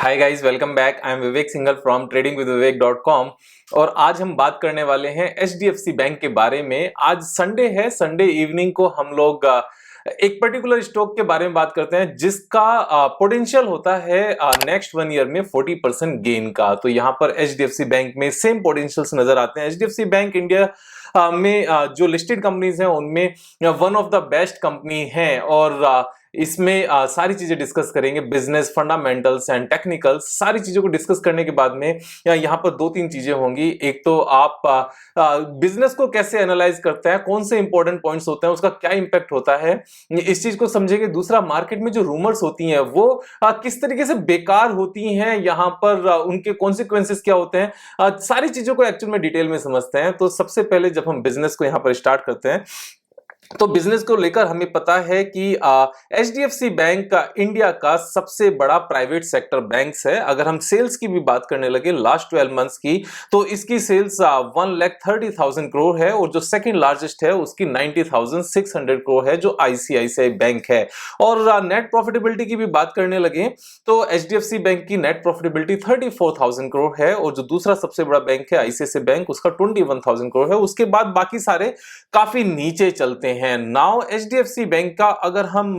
Hi guys, welcome back. I am Vivek Singhal from tradingwithvivek.com। और आज हम बात करने वाले हैं एचडीएफसी बैंक के बारे में। आज संडे है, संडे इवनिंग को हम लोग एक पर्टिकुलर स्टॉक के बारे में बात करते हैं जिसका पोटेंशियल होता है नेक्स्ट 1 ईयर में 40% गेन का। तो यहाँ पर एचडीएफसी बैंक में सेम पोटेंशियल्स नजर आते हैं। एचडीएफसी बैंक इंडिया में जो लिस्टेड कंपनीज हैं उनमें one of the best company है और इसमें सारी चीजें डिस्कस करेंगे, बिजनेस फंडामेंटल्स एंड टेक्निकल्स। सारी चीजों को डिस्कस करने के बाद में यहाँ पर दो तीन चीजें होंगी। एक तो आप बिजनेस को कैसे एनालाइज करते हैं, कौन से इंपॉर्टेंट पॉइंट्स होते हैं, उसका क्या इंपैक्ट होता है, इस चीज को समझेंगे। दूसरा, मार्केट में जो रूमर्स होती हैं वो किस तरीके से बेकार होती हैं, यहाँ पर उनके कॉन्सिक्वेंसेस क्या होते हैं, सारी चीजों को एक्चुअल में डिटेल में समझते हैं। तो सबसे पहले जब हम बिजनेस को यहाँ पर स्टार्ट करते हैं तो बिजनेस को लेकर हमें पता है कि एचडीएफसी बैंक का इंडिया का सबसे बड़ा प्राइवेट सेक्टर बैंक है। अगर हम सेल्स की भी बात करने लगे लास्ट 12 मंथ्स की, तो इसकी सेल्स 1,30,000 करोड़ है और जो सेकंड लार्जेस्ट है उसकी 90,600 करोड़ है, जो आईसीआईसीआई बैंक है। और नेट प्रॉफिटेबिलिटी की भी बात करने लगे तो एचडीएफसी बैंक की नेट प्रॉफिटेबिलिटी 34,000 करोड़ है और जो दूसरा सबसे बड़ा बैंक है आईसीआईसीआई बैंक, उसका 21,000 करोड़ है। उसके बाद बाकी सारे काफी नीचे चलते हैं। नाउ एचडीएफसी बैंक का अगर हम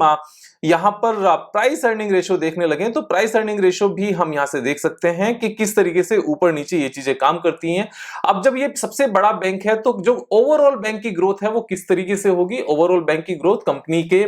यहां पर प्राइस अर्निंग रेशियो देखने लगे तो प्राइस अर्निंग रेशियो भी हम यहां से देख सकते हैं कि किस तरीके से ऊपर नीचे ये चीजें काम करती हैं। अब जब ये सबसे बड़ा बैंक है तो जो ओवरऑल बैंक की ग्रोथ है वो किस तरीके से होगी। ओवरऑल बैंक की ग्रोथ कंपनी के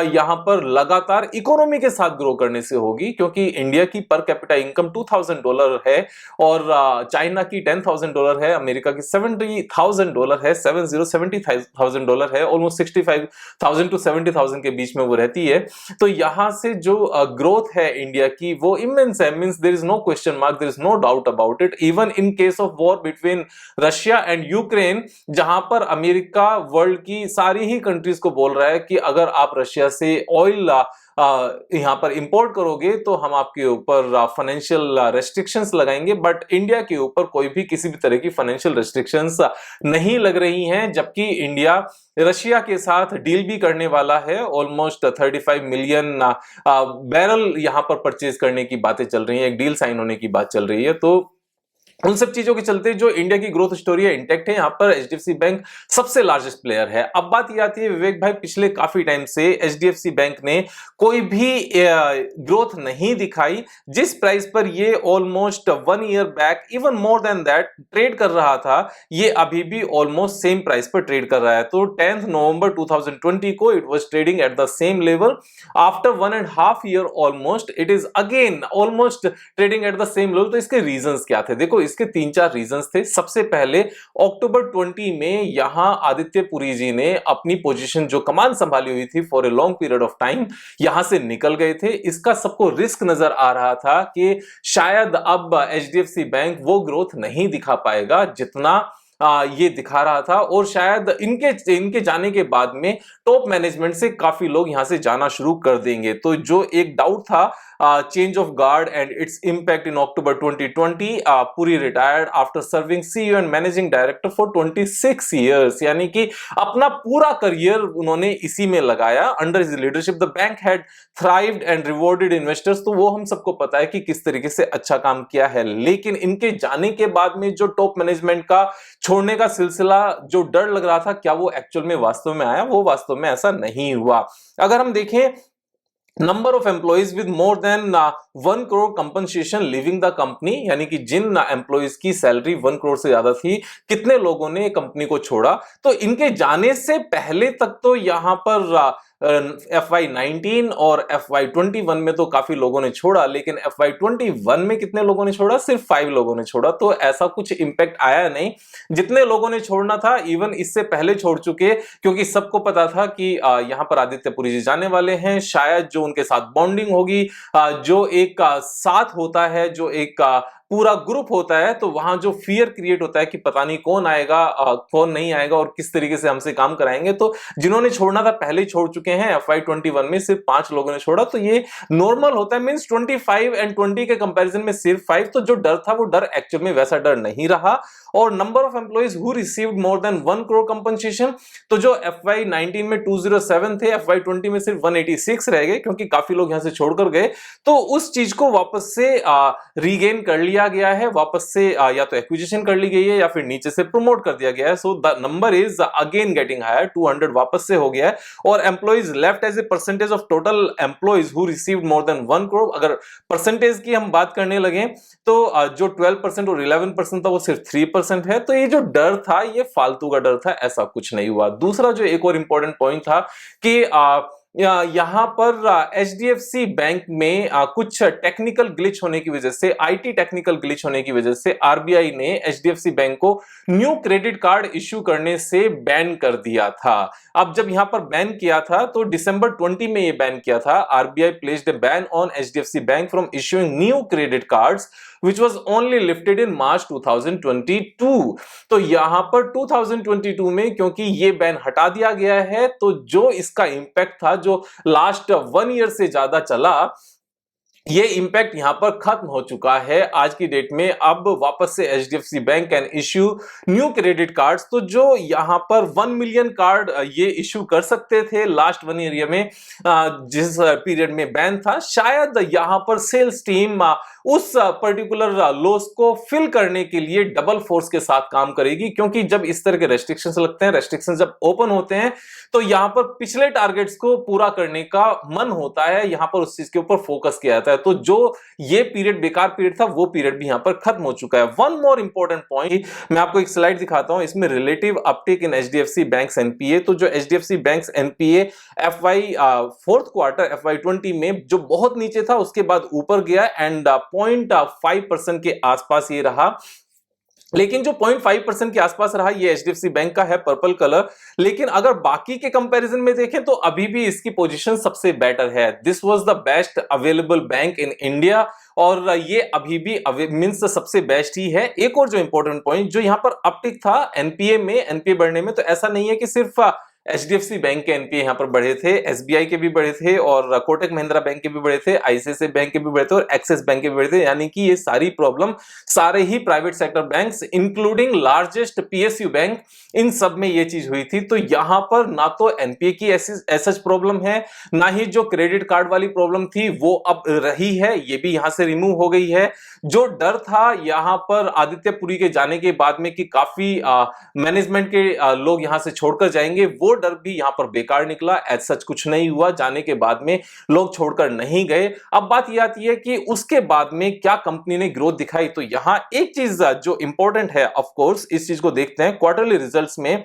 यहां पर लगातार इकोनॉमी के साथ ग्रो करने से होगी, क्योंकि इंडिया की पर कैपिटा इनकम $2,000 है और चाइना की $10,000 है, अमेरिका की $70,000 है, $70,000 है, ऑलमोस्ट 65,000 to 70,000 के बीच में वो रहती है। तो यहां से जो ग्रोथ है इंडिया की वो इमेंस है। Means there is no question mark, there is no doubt about it. Even in case of war between Russia and Ukraine, जहां पर अमेरिका वर्ल्ड की सारी ही कंट्रीज को बोल रहा है कि अगर आप रशिया से ऑयल यहां पर इंपोर्ट करोगे तो हम आपके ऊपर फाइनेंशियल रेस्ट्रिक्शंस लगाएंगे, बट इंडिया के ऊपर कोई भी किसी भी तरह की फाइनेंशियल रेस्ट्रिक्शंस नहीं लग रही हैं। जबकि इंडिया रशिया के साथ डील भी करने वाला है, ऑलमोस्ट 35 मिलियन बैरल यहां पर परचेज करने की बातें चल रही हैं, एक डील साइन होने की बात चल रही है। तो उन सब चीजों के चलते जो इंडिया की ग्रोथ स्टोरी है इंटैक्ट है। यहां पर एचडीएफसी बैंक सबसे लार्जेस्ट प्लेयर है। अब बात ये आती है विवेक भाई, पिछले काफी टाइम से एचडीएफसी बैंक ने कोई भी ग्रोथ नहीं दिखाई। जिस प्राइस पर ये almost 1 year back, even more than that, trade कर रहा था, ये अभी भी ऑलमोस्ट सेम प्राइस पर ट्रेड कर रहा है। तो 10 नवंबर 2020 को it was trading at the same level. After 1.5 year almost it is again almost trading at the same level. तो इसके रीजंस क्या थे? देखो, इसके 3-4 रीजंस थे। सबसे पहले अक्टूबर 20 में यहां आदित्य पुरी जी ने अपनी पोजीशन जो कमान संभाली हुई थी for a long period of time, यहां से निकल गए थे। इसका सबको रिस्क नजर आ रहा था कि शायद अब एचडीएफसी बैंक वो ग्रोथ नहीं दिखा पाएगा जितना ये दिखा रहा था, और शायद इनके जाने के बाद में टॉप मैनेजमेंट से काफी लोग यहां से जाना शुरू कर देंगे। तो जो एक डाउट था change of guard and its impact in October 2020, Puri retired after serving CEO and managing director for 26 years, यानी कि अपना पूरा करियर उन्होंने इसी में लगाया। Under his leadership the bank had thrived and rewarded investors. तो वो हम सबको पता है कि किस तरीके से अच्छा काम किया है। लेकिन इनके जाने के बाद में जो टॉप मैनेजमेंट का छोड़ने का सिलसिला, जो डर लग रहा था, क्या वो एक्चुअल में वास्तव में आया? वो वास्तव में ऐसा नहीं हुआ। अगर हम देखें number of employees with more than 1 crore compensation living the company, यानी कि जिन एम्प्लॉइज की सैलरी 1 करोड़ से ज्यादा थी, कितने लोगों ने कंपनी को छोड़ा। तो इनके जाने से पहले तक तो यहां पर FY19 और FY21 में तो काफी लोगों ने छोड़ा, लेकिन FY21 में कितने लोगों ने छोड़ा? सिर्फ 5 लोगों ने छोड़ा। तो ऐसा कुछ इंपैक्ट आया नहीं। जितने लोगों ने छोड़ना था इवन इससे पहले छोड़ चुके, क्योंकि सबको पता था कि यहां पर आदित्य पुरी जी जाने वाले हैं। शायद जो उनके साथ बॉन्डिंग होगी, जो एक साथ होता है, जो एक पूरा ग्रुप होता है तो वहां जो फियर क्रिएट होता है कि पता नहीं कौन आएगा कौन नहीं आएगा और किस तरीके से हमसे काम कराएंगे। तो जिन्होंने छोड़ना था पहले ही छोड़ चुके हैं। FY21 में सिर्फ 5 लोगों ने छोड़ा, तो ये नॉर्मल होता है। मींस 25 एंड 20 के कंपैरिजन में सिर्फ 5, तो जो डर था वो डर एक्चुअल में वैसा डर नहीं रहा। और number of employees who received more than 1 crore compensation, तो जो FY19 में 207 थे, FY20 में सिर्फ 186 रह गए क्योंकि काफी लोग यहां से छोड़कर गए। तो उस चीज को वापस से रीगेन कर लिया गया है, वापस से या तो एक्विजिशन कर ली गई है या फिर नीचे से प्रमोट कर दिया गया है। So the number is again getting higher, 200 वापस से हो गया है। और employees left as a percentage of total employees who received more than 1 crore, अगर परसेंटेज की हम बात करने लगे तो जो 12% और 11% था वो सिर्फ 3% है। तो ये जो डर था ये फालतू का डर था, ऐसा कुछ नहीं हुआ। दूसरा जो एक और इंपॉर्टेंट पॉइंट था कि यहां पर HDFC बैंक में कुछ टेक्निकल ग्लिच होने की वजह से, IT टेक्निकल ग्लिच होने की वजह से RBI ने HDFC बैंक को न्यू क्रेडिट कार्ड इश्यू करने से बैन कर दिया था। अब जब यहां पर बैन किया था तो दिसंबर 20 में ये बैन किया था। RBI placed a ban on HDFC bank from issuing new credit cards which was only lifted in March 2022। तो यहां पर 2022 में क्योंकि ये बैन हटा दिया गया है, तो जो इसका इंपैक्ट था जो लास्ट 1 ईयर से ज्यादा चला, ये इंपैक्ट यहां पर खत्म हो चुका है आज की डेट में। अब वापस से HDFC bank can issue new credit cards. तो जो यहां पर 1 मिलियन कार्ड ये इश्यू कर सकते थे लास्ट 1 ईयर में, जिस पीरियड में बैन था, शायद यहां पर सेल्स टीम उस पर्टिकुलर लॉस को फिल करने के लिए डबल फोर्स के साथ काम करेगी। क्योंकि जब इस तरह के रेस्ट्रिक्शंस लगते हैं, रेस्ट्रिक्शंस जब ओपन होते हैं, तो यहां पर पिछले टारगेट्स को पूरा करने का मन होता है, यहां पर उस चीज के ऊपर फोकस किया जाता है। तो जो ये पीरियड बेकार पीरियड था वो पीरियड भी यहां पर खत्म हो चुका है। वन मोर इंपॉर्टेंट पॉइंट, मैं आपको एक स्लाइड दिखाता हूं, इसमें रिलेटिव अपटेक इन HDFC बैंक्स NPA। तो जो HDFC banks NPA fourth quarter FY20 में जो बहुत नीचे था उसके बाद ऊपर गया एंड 0.5% के आसपास ये रहा। लेकिन जो 0.5% के आसपास रहा ये HDFC बैंक का है, पर्पल कलर। लेकिन अगर बाकी के कंपैरिजन में देखें तो अभी भी इसकी पोजीशन सबसे बेटर है। This was the best available bank in India और ये अभी भी मींस सबसे बेस्ट ही है। एक और जो इंपॉर्टेंट पॉइंट, जो यहां पर अपटिक था NPA बढ़ने में, तो ऐसा नहीं है कि सिर्फ HDFC बैंक के NPA यहां पर बढ़े थे, SBI के भी बढ़े थे और कोटक महिंद्रा बैंक के भी बढ़े थे, ICICI बैंक के भी बढ़े थे और एक्सिस बैंक के भी बढ़े थे। यानी कि ये सारी प्रॉब्लम सारे ही private sector banks including largest PSU bank, इन सब में ये चीज हुई थी। तो यहां पर ना तो NPA की ऐसा प्रॉब्लम है, ना ही जो क्रेडिट कार्ड वाली प्रॉब्लम थी वो अब रही है, ये भी यहां से रिमूव हो गई है। जो डर था यहां पर आदित्यपुरी के जाने के बाद में कि काफी मैनेजमेंट के लोग यहां से छोड़कर जाएंगे, वो डर भी यहां पर बेकार निकला। एज सच कुछ नहीं हुआ, जाने के बाद में लोग छोड़कर नहीं गए। अब बात यह आती है कि उसके बाद में क्या कंपनी ने ग्रोथ दिखाई। तो यहां एक चीज जो इंपॉर्टेंट है, ऑफ कोर्स इस चीज को देखते हैं क्वार्टरली रिजल्ट्स में।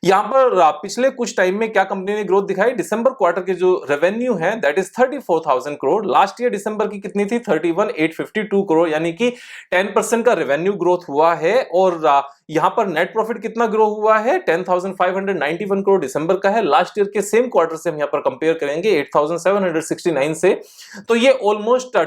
यहां पर पिछले कुछ टाइम में क्या कंपनी ने ग्रोथ दिखाई, दिसंबर क्वार्टर के जो रेवेन्यू है that is 34,000 crore. Last year दिसंबर की कितनी थी, 31,852 करोड़, यानी कि 10% का रेवेन्यू ग्रोथ हुआ है। और यहां पर नेट प्रॉफिट कितना ग्रो हुआ है, 10,591 करोड़ दिसंबर का है। लास्ट ईयर के सेम क्वार्टर से हम यहां पर कंपेयर करेंगे 8,769 से, तो ये ऑलमोस्ट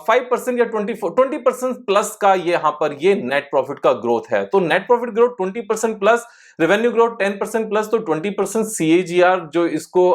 5% या 20% प्लस का ये यहां पर ये नेट प्रॉफिट का ग्रोथ है। तो net profit growth 20% plus, revenue growth 10% plus, तो 20% CAGR, जो इसको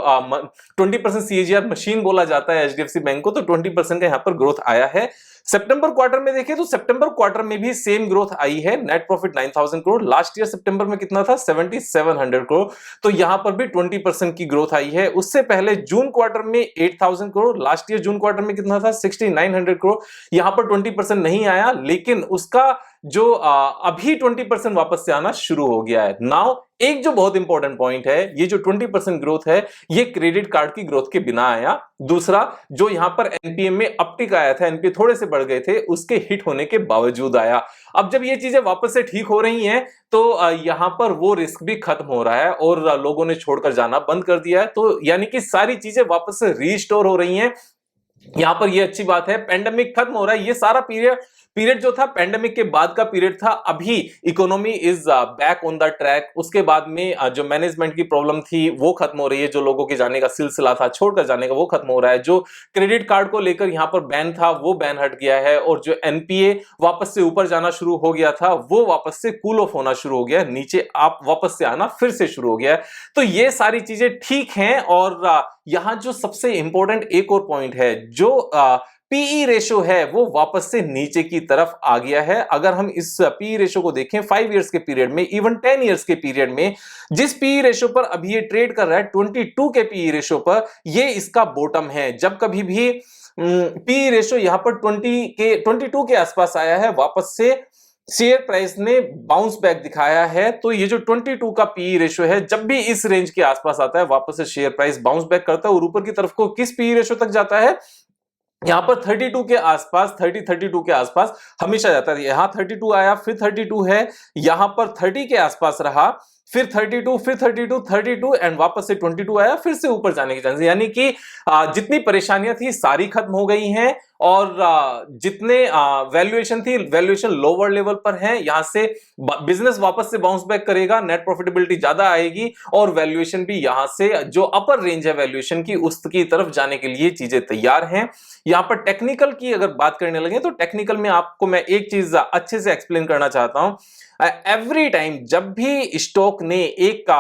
20% CAGR मशीन बोला जाता है HDFC बैंक को, तो 20% का यहां पर ग्रोथ आया है। सितंबर क्वार्टर में देखें तो सितंबर क्वार्टर में भी सेम ग्रोथ आई है, net profit 9,000 crore. Last year सितंबर में कितना था, 7,700 करोड़, तो यहां पर भी 20% की ग्रोथ आई है। उससे पहले जून क्वार्टर में 8,000 करोड़, लास्ट ईयर जून क्वार्टर में कितना था, 6,900 करोड़, यहां पर 20% नहीं आया, लेकिन उसका जो अभी 20% वापस से आना शुरू हो गया है। नाउ एक जो बहुत इंपॉर्टेंट पॉइंट है, ये जो 20% ग्रोथ है ये क्रेडिट कार्ड की ग्रोथ के बिना आया। दूसरा, जो यहां पर NPA में अपटिक आया था, NPA थोड़े से बढ़ गए थे, उसके हिट होने के बावजूद आया। अब जब ये चीजें वापस से ठीक हो रही हैं तो यहां पर वो रिस्क भी खत्म हो रहा है और लोगों ने छोड़कर जाना बंद कर दिया है। तो यानी कि सारी चीजें वापस से रीस्टोर हो रही हैं। यहां पर ये अच्छी बात है, पेंडेमिक खत्म हो रहा है। ये सारा पीरियड जो था पेंडेमिक के बाद का पीरियड था। अभी economy is back on the track. उसके बाद में जो मैनेजमेंट की प्रॉब्लम थी वो खत्म हो रही है, जो लोगों के जाने का सिलसिला था छोड़कर जाने का वो खत्म हो रहा है, जो क्रेडिट कार्ड को लेकर यहां पर बैन था वो बैन हट गया है, और जो एनपीए वापस से ऊपर जाना शुरू हो गया था वो वापस से कूल ऑफ होना शुरू हो गया, नीचे आप वापस से आना फिर से शुरू हो गया है। तो ये सारी चीजें ठीक हैं। और यहां जो सबसे इंपॉर्टेंट एक और पॉइंट है, जो पीई रेशो है वो वापस से नीचे की तरफ आ गया है। अगर हम इस पीई रेशो को देखें 5 इयर्स के पीरियड में, इवन 10 इयर्स के पीरियड में, जिस पीई रेशो पर अभी ये ट्रेड कर रहा है 22 के पीई रेशो पर, ये इसका बॉटम है। जब कभी भी पीई रेशो यहां पर 22 के आसपास आया है, वापस से शेयर प्राइस ने बाउंस बैक दिखाया है। तो ये जो 22 का पीई रेशो है, जब भी इस रेंज के आसपास आता है वापस से शेयर प्राइस बाउंस बैक करता है और ऊपर की तरफ को किस पीई रेशो तक जाता है, यहां पर 32 के आसपास, 32 के आसपास हमेशा जाता है। यहां 32 आया, फिर 32 है, यहां पर 30 के आसपास रहा, फिर 32, फिर 32 एंड वापस से 22 आया, फिर से ऊपर जाने की चांस। यानी कि जितनी परेशानियां थी सारी खत्म हो गई हैं, और जितने वैल्यूएशन थी, वैल्यूएशन लोअर लेवल पर है। यहां से बिजनेस वापस से बाउंस बैक करेगा, नेट प्रॉफिटेबिलिटी ज्यादा आएगी, और वैल्यूएशन भी यहां से जो अपर रेंज है वैल्यूएशन की उसकी तरफ जाने के लिए चीजें तैयार हैं। यहां पर टेक्निकल की अगर बात करने लगे तो टेक्निकल में आपको मैं एक चीज अच्छे से एक्सप्लेन करना चाहता हूं। एवरी टाइम जब भी स्टॉक ने एक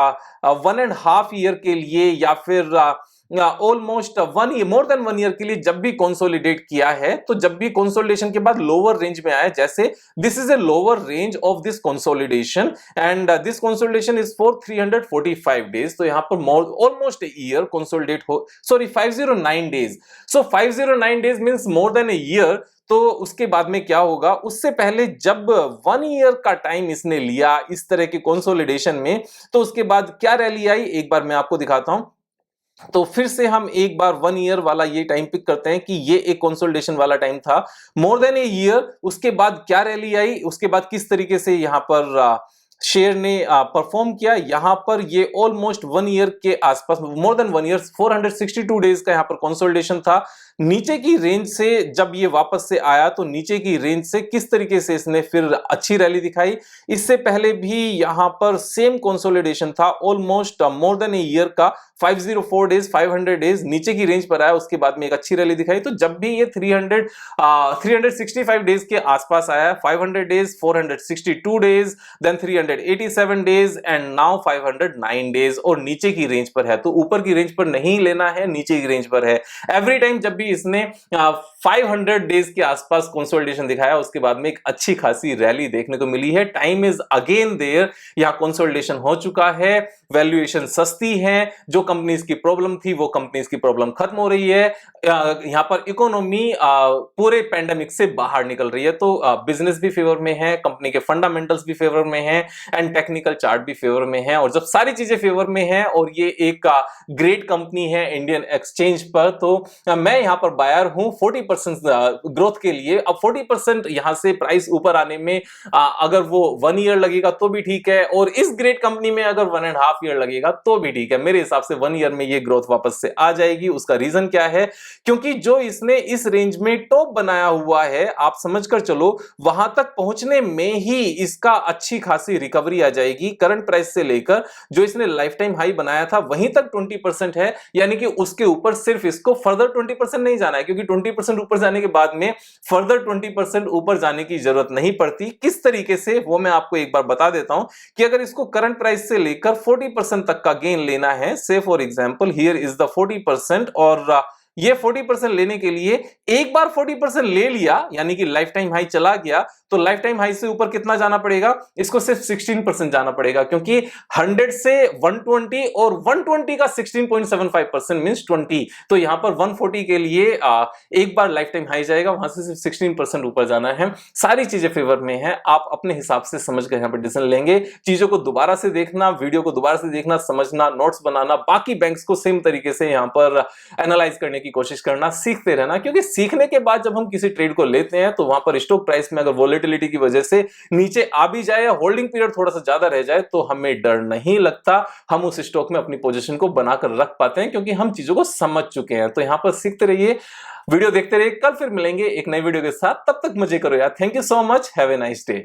1.5 ईयर के लिए या फिर almost 1 year, more than 1 year के लिए जब भी कंसोलिडेट किया है, तो जब भी कंसोलिडेशन के बाद लोअर रेंज में आया, जैसे this is a lower range of this consolidation and this consolidation is for 345 days, तो यहां पर ऑलमोस्ट ए ईयर कंसोलिडेट हो, sorry 509 days. So 509 days means more than a year. तो उसके बाद में क्या होगा, उससे पहले जब 1 ईयर का टाइम इसने लिया इस तरह के कंसोलिडेशन में, तो उसके बाद क्या रैली आई एक बार मैं आपको दिखाता हूं। तो फिर से हम एक बार 1 ईयर वाला ये टाइम पिक करते हैं कि ये एक कंसोलिडेशन वाला टाइम था, मोर देन ए ईयर। उसके बाद क्या रैली आई, उसके बाद किस तरीके से यहां पर शेयर ने परफॉर्म किया, यहां पर ये ऑलमोस्ट 1 ईयर के आसपास, मोर देन 1 ईयर, 462 डेज का यहां पर कंसोलिडेशन था। नीचे की रेंज से जब ये वापस से आया तो नीचे की रेंज से किस तरीके से इसने फिर अच्छी रैली दिखाई। इससे पहले भी यहां पर सेम कंसोलिडेशन था, almost more than a year का, 504 डेज, 500 डेज नीचे की रेंज पर आया, उसके बाद में एक अच्छी रैली दिखाई। तो जब भी ये 365 डेज के आसपास आया, 500 days, 462 days, then 387 days and now 509 days, और नीचे की रेंज पर है। तो ऊपर की रेंज पर नहीं लेना है, नीचे की रेंज पर है। एवरी टाइम जब भी इसने 500 डेज के आसपास कंसोलिडेशन दिखाया, उसके बाद में एक अच्छी खासी रैली देखने को मिली है। टाइम इज अगेन देयर, यहां कंसोलिडेशन हो चुका है, वैल्यूएशन सस्ती है, जो कंपनीज की प्रॉब्लम थी वो कंपनीज की प्रॉब्लम खत्म हो रही है। यहां पर इकोनॉमी पूरे पैंडेमिक से बाहर निकल रही है। तो बिजनेस भी फेवर में है, कंपनी के फंडामेंटल्स भी फेवर में हैं, एंड टेक्निकल चार्ट भी फेवर में है। और जब सारी चीजें फेवर में हैं और ये एक ग्रेट कंपनी है इंडियन एक्सचेंज पर, तो मैं यहां पर बायर हूं 40% ग्रोथ के लिए। अब 40% यहां से प्राइस ऊपर आने में अगर वो 1 ईयर लगेगा तो भी ठीक है, और इस ग्रेट कंपनी में अगर 1.5 ईयर लगेगा तो भी ठीक है। मेरे हिसाब से 1 ईयर में ये ग्रोथ वापस से आ जाएगी। उसका रीजन क्या है, क्योंकि जो इसने इस रेंज में टॉप बनाया हुआ है, आप समझकर चलो वहां तक पहुंचने में ही इसका अच्छी खासी रिकवरी आ जाएगी। करंट प्राइस से लेकर जो इसने लाइफ टाइम हाई बनाया था वहीं तक 20% है, यानी कि उसके ऊपर सिर्फ इसको फर्दर 20% नहीं जाना है, क्योंकि 20% ऊपर जाने के बाद में फर्दर 20% ऊपर जाने की जरूरत नहीं पड़ती। किस तरीके से वो मैं आपको एक बार बता देता हूं कि अगर इसको करंट प्राइस से लेकर 40% तक का गेन लेना है, से for example here is the 40%, और ये 40% लेने के लिए एक बार 40% ले लिया, यानी कि लाइफ टाइम हाई चला गया, तो लाइफ टाइम हाई से ऊपर कितना जाना पड़ेगा, इसको सिर्फ 16% जाना पड़ेगा, क्योंकि 100 से 120 और 120 का 16.75% मींस 20। तो यहां पर 140 के लिए एक बार लाइफ टाइम हाई जाएगा, वहां से सिर्फ 16% ऊपर जाना है। सारी चीजें फेवर में है, आप अपने हिसाब से समझ कर यहां पर डिसीजन लेंगे। चीजों को दोबारा से देखना, वीडियो को दोबारा से देखना, समझना, नोट्स बनाना, बाकी बैंक्स को सेम तरीके से यहां पर एनालाइज करने की कोशिश करना, सीखते रहना, क्योंकि सीखने के बाद जब हम किसी ट्रेड को लेते हैं तो वहां पर स्टॉक प्राइस में अगर वोलेटिलिटी की वजह से नीचे आ भी जाए या होल्डिंग पीरियड थोड़ा सा ज्यादा रह जाए तो हमें डर नहीं लगता, हम उस स्टॉक में अपनी पोजीशन को बनाकर रख पाते हैं क्योंकि हम चीजों को समझ चुके हैं। तो यहां पर सीखते रहिए, वीडियो देखते रहिए। कल फिर मिलेंगे एक नई वीडियो के साथ, तब तक मजे करो यार। Thank you so much, have a nice day.